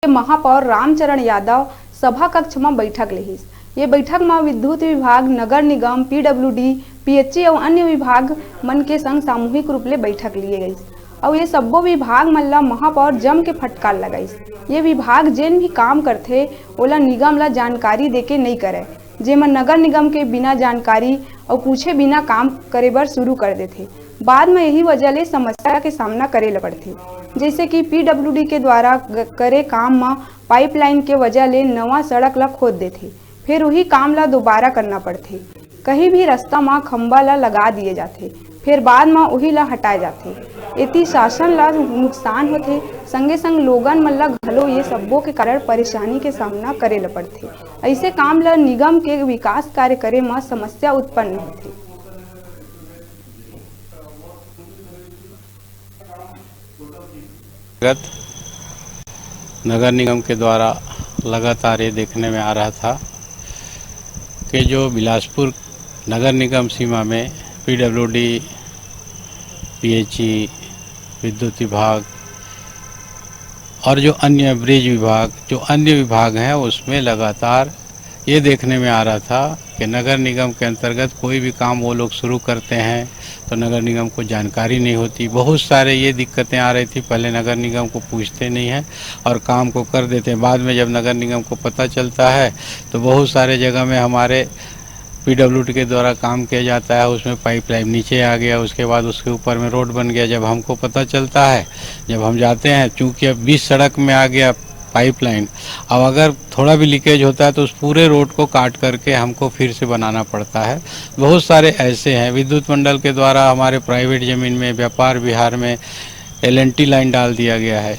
महापौर रामचरण यादव सभा कक्ष में बैठक लेहिस। ये बैठक में विद्युत विभाग, नगर निगम, पीडब्ल्यूडी, पीएचई और अन्य विभाग मन के संग सामूहिक रूप ले बैठक लिए गई और ये सब्बो विभाग मन ला महापौर जम के फटकार लगाइस। ये विभाग जेन भी काम करथे ओला निगम ला जानकारी देके नहीं करे, जेमा नगर निगम के बिना जानकारी और पूछे बिना काम करे बर शुरू कर देथे। बाद में यही वजह ले समस्या के सामना करे ल पड़थे, जैसे कि पीडब्ल्यूडी के द्वारा करे काम में पाइपलाइन के वजह ले नवा सड़क ला खोद देथे, फिर वही काम ला दोबारा करना पड़थे। कहीं भी रास्ता में खंबा ला लगा दिए जाथे, फिर बाद में वही ला हटाए जाथे। एती शासन ला नुकसान होथे, संगे संग लोगन मन ला घलो ये सब्बों के कारण परेशानी के सामना करे ल पड़थे। ऐसे काम ला निगम के विकास कार्य करे में समस्या उत्पन्न होथे। नगर निगम के द्वारा लगातार ये देखने में आ रहा था कि जो बिलासपुर नगर निगम सीमा में पीडब्ल्यूडी, पीएचई, विद्युत विभाग और जो अन्य ब्रिज विभाग, जो अन्य विभाग हैं, उसमें लगातार ये देखने में आ रहा था कि नगर निगम के अंतर्गत कोई भी काम वो लोग शुरू करते हैं तो नगर निगम को जानकारी नहीं होती। बहुत सारे ये दिक्कतें आ रही थी, पहले नगर निगम को पूछते नहीं हैं और काम को कर देते हैं। बाद में जब नगर निगम को पता चलता है तो बहुत सारे जगह में हमारे पीडब्ल्यूडी के द्वारा काम किया जाता है, उसमें पाइपलाइन नीचे आ गया, उसके बाद उसके ऊपर में रोड बन गया। जब हमको पता चलता है, जब हम जाते हैं, चूँकि अब 20 सड़क में आ गया पाइपलाइन, अब अगर थोड़ा भी लीकेज होता है तो उस पूरे रोड को काट करके हमको फिर से बनाना पड़ता है। बहुत सारे ऐसे हैं। विद्युत मंडल के द्वारा हमारे प्राइवेट ज़मीन में व्यापार विहार में LNT लाइन डाल दिया गया है,